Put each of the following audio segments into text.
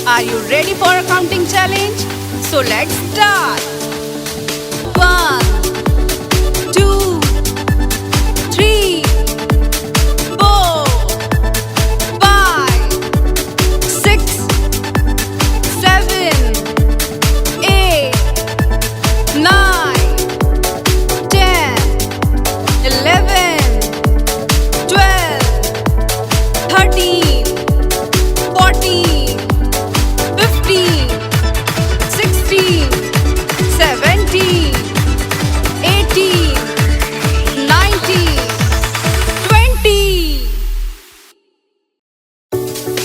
Are you ready for a counting challenge? So let's start. 1, 2, 3, 4, 5, 6, 7, 8, 9, 10, 11, 12, 13, 14, 15, 16, 17, 18, 19, 20.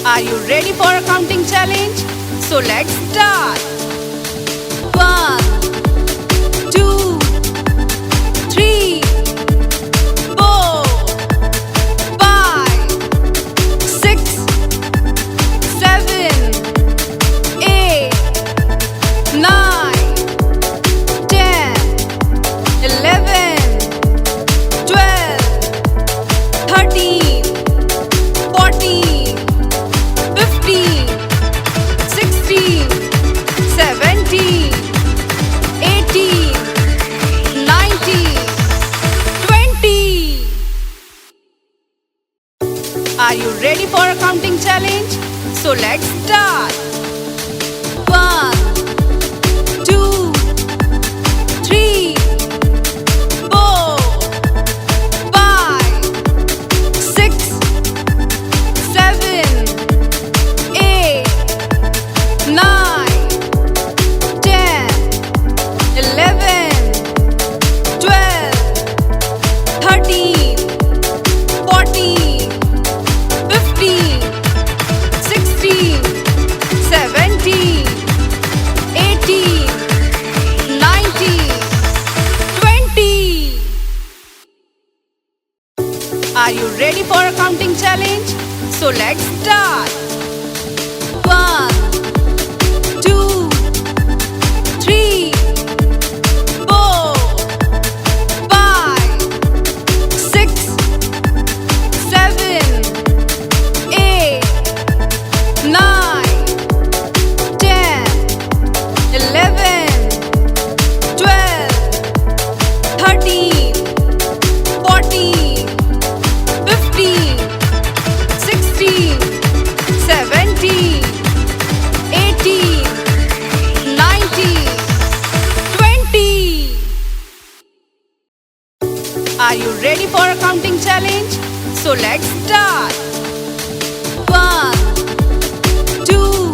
Are you ready for a counting challenge? So let's start. 1, 2, 3, 4, 5, 6, 7, 8, 9, 10, 11, 12, 13, 14, 15, 16, 17, 18, 19, 20. Are you ready for a counting challenge? So let's start. 1, 2, 3, 4, 5, 6, 7, 8, 9, 10, 11, 12, 13, 14, 15, 16, 17, 18, 19, 20. Are you ready for a counting challenge? So let's start. 1, 2, 3, 4, 5, 6, 7, 8, 9, 10, 11, 12, 13, 14, 15, 16, 17, 18, 19, 20. Are you ready for a counting challenge? So let's start. 1, 2,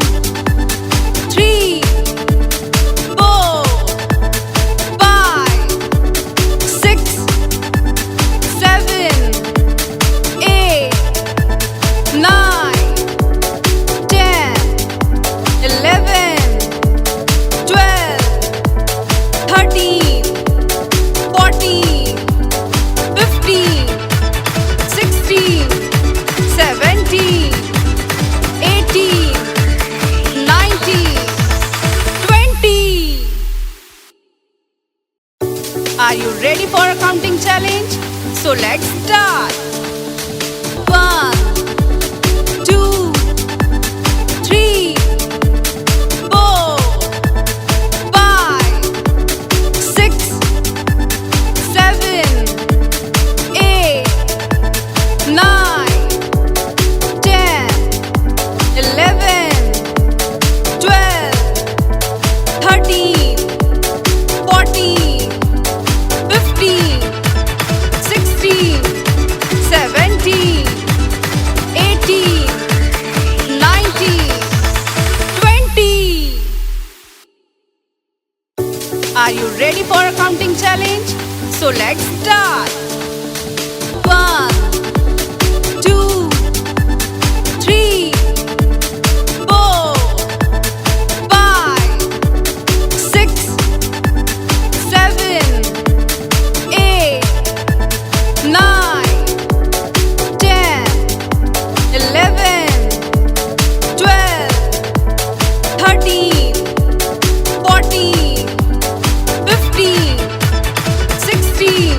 3, 4, 5, 6, 7, 8, 9, 10, 11, 12, 13, 14, 15, 16, 17, 18, 19, 20. Are you ready for a counting challenge? So let's start. 1, 2, 3, 4, 5, 6, 7, 8, 9, 10, 11, 12, 13, 14, 15, 16, 17, 18, 19, 20. Are you ready for a counting challenge? So let's start. 1, 2, 3, 4, 5, 6, 7, 8, 9, 10, 11, 12, 13, 14, 15, 16,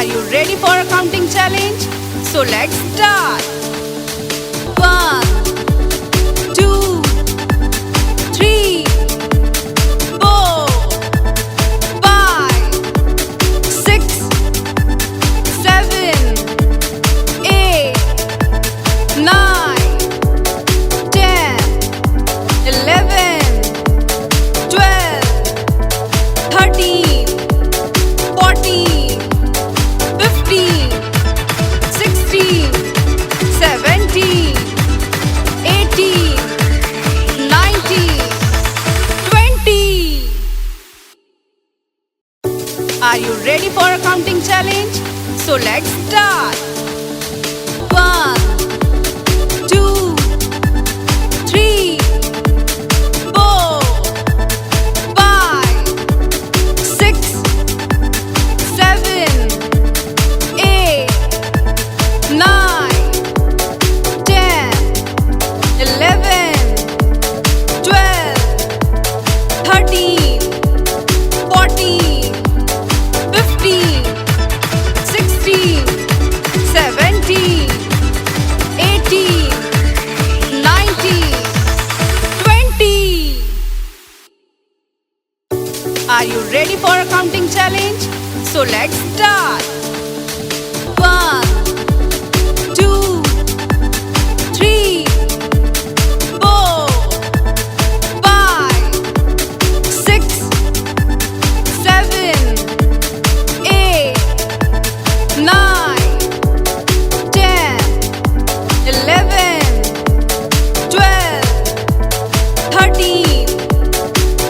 Are you ready for a counting challenge? So let's start. 1, 2, 3, 4, 5, 6, 7, 8, 9, 10, 11, 12, 13, 14, 15, 16, 17, 18, 19, 20. Are you ready for a counting challenge? So let's start. 1, 2, 3, 4, 5, 6, 7, 8, 9, 10, 11, 12, 13, 14, 15, 16, 17, 18, 19, 20. Are you ready for a counting challenge? So let's start. 1, 2, 3, 4, 5, 6, 7, 8, 9, 10, 11, 12, 13,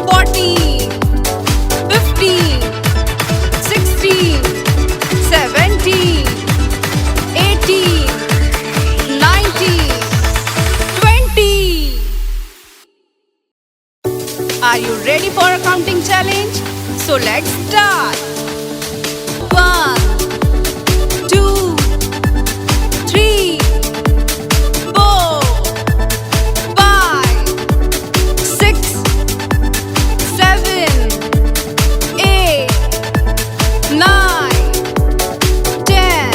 14, 15, 16, 17, 18, 19, 20. Are you ready for a counting challenge? So let's start. 1, 2, 3, 4, 5, 6, 7, 8, 9, 10,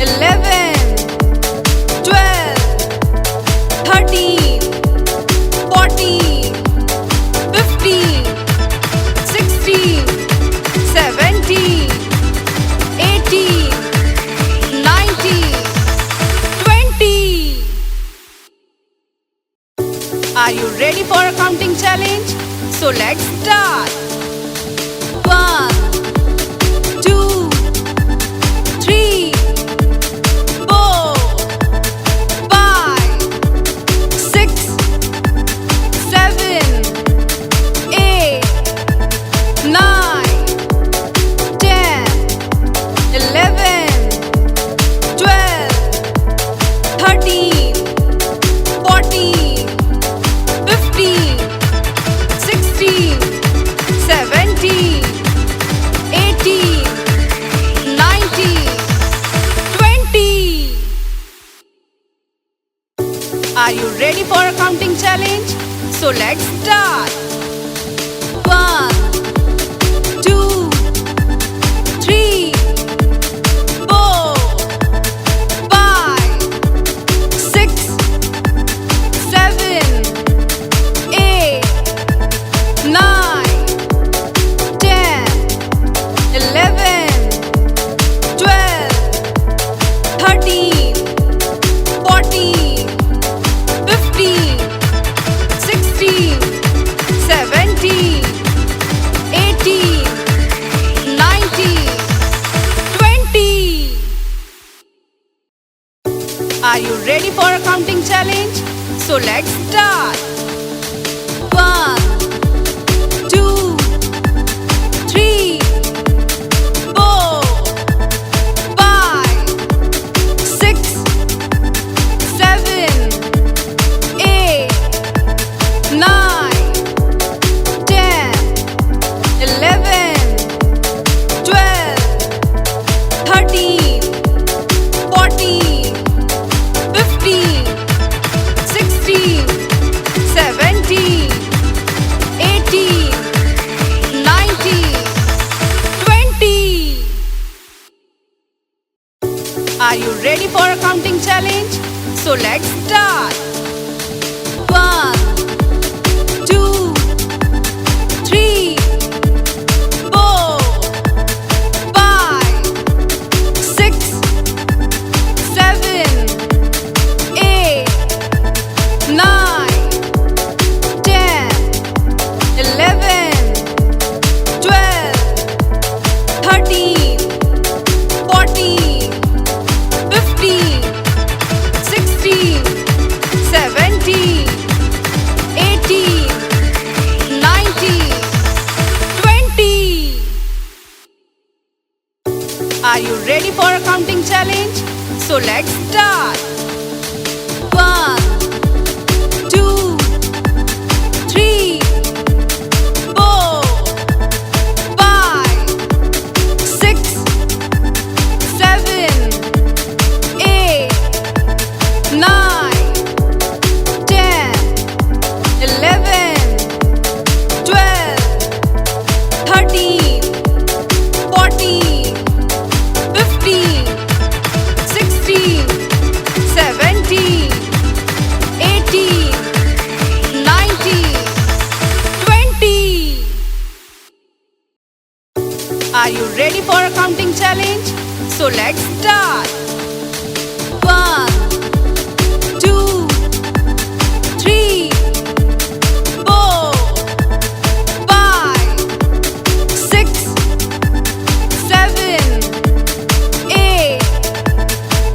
11, 12, 13, 14, 15, 16, 17, 18, 19, 20. Are you ready for a counting challenge? So let's start. 1, 2, 3, 4, 5, 6, 7, 8, 9, 10, 11, 12, 13, 14, 15, 16, 17, 18, 19, 20. Are you ready for a counting challenge? So let's start. 1, 2, 3, 4, 5, 6, 7, 8, 9, 10, 11, 12, 13, 14, 15, 16, 17, 18, 19, 20. Are you ready for a counting challenge? So let's start. 1, 2, 3, 4, 5, 6, 7, 8, 9, 10, 11, 12, 13, 14, 15, 16, So let's start. 1, 2, 3, 4, 5, 6, 7, 8, 9, 10, 11, 12, 13, 14, 15, 16, 17, 18, 19, 20. Are you ready for a counting challenge? So let's start. 1, 2, 3, 4, 5, 6, 7, 8, 9, 10, 11, 12, 13, 14, 15, 16, 17, 18, 19, 20. Are you ready for a counting challenge? So let's start. 1, 2, 3, 4, 5, 6, 7, 8,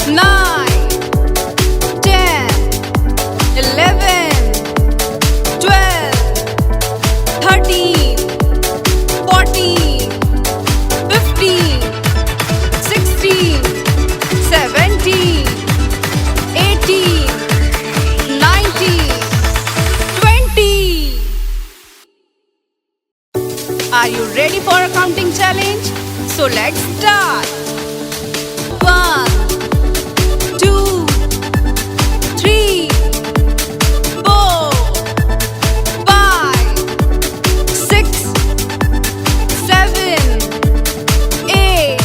9, 10, 11, 12, 13, 14, 15, 16, 17, 18, 19, 20. Are you ready for a counting challenge? So let's start. 1, 2, 3, 4, 5, 6, 7, 8,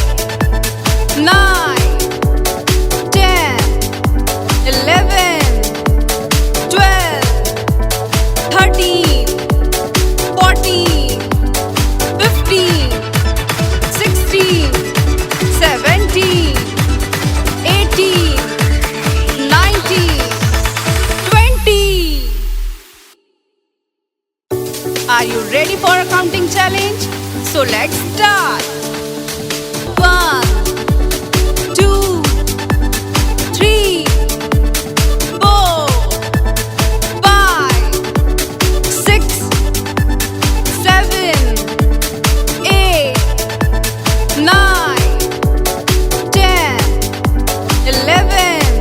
9, 10, 11, 12, 13, 14, 15, 16, 17, 18, 19, 20. Are you ready for a counting challenge? So let's start. 1, 2, 3, 4, 5, 6, 7, 8, 9, 10, 11,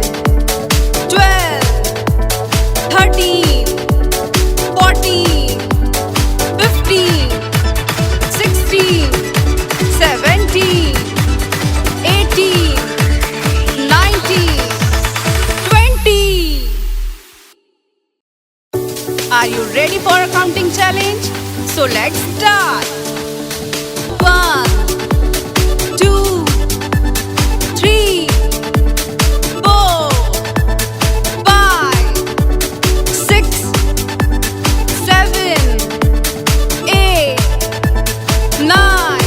12, 13, 14, 15, 16, 17, 18, 19, 20. Are you ready for a counting challenge? So let's start. 1, 2, 3, 4, 5, 6, 7, 8, 9,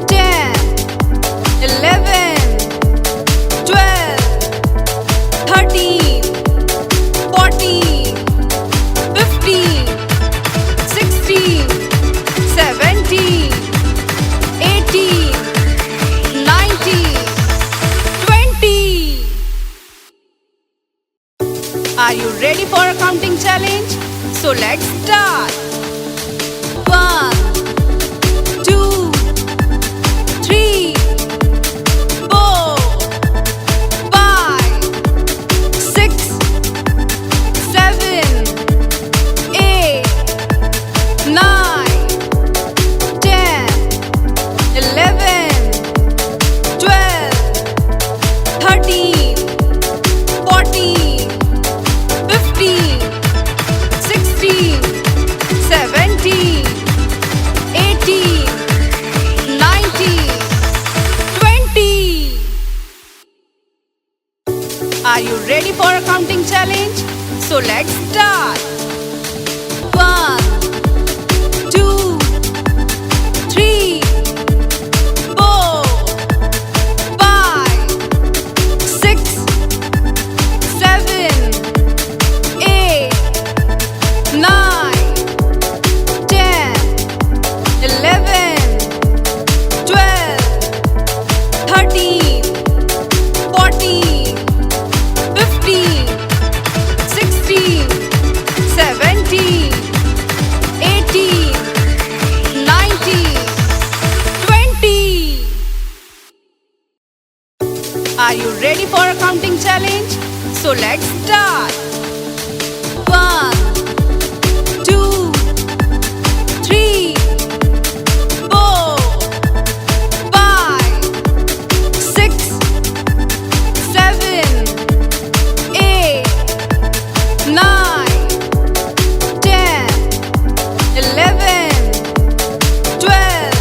10, 11, 12, 13, 14, 15, 16, 17, 18, 19, 20. Are you ready for a counting challenge? So let's start. 1, 2, 3, 4, 5, 6, 7, 8, 9, 10, 11, 12, 13, 14, 15, 16, So let's start. 1, 2, 3, 4, 5, 6, 7, 8, 9, 10, 11, 12, 13, 14, 15, 16, 17, 18, 19, 20. Are you ready for a counting challenge? So let's start. 1, 2, 3, 4, 5, 6, 7, 8, 9, 10, 11, 12,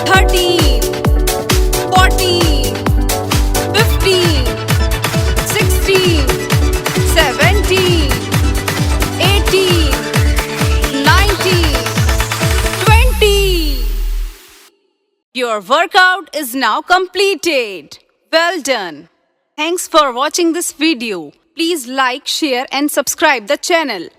13, 14, 15, 16, 17, 18, 19, 20. Your workout is now completed. Well done. Thanks for watching this video. Please like, share and subscribe the channel.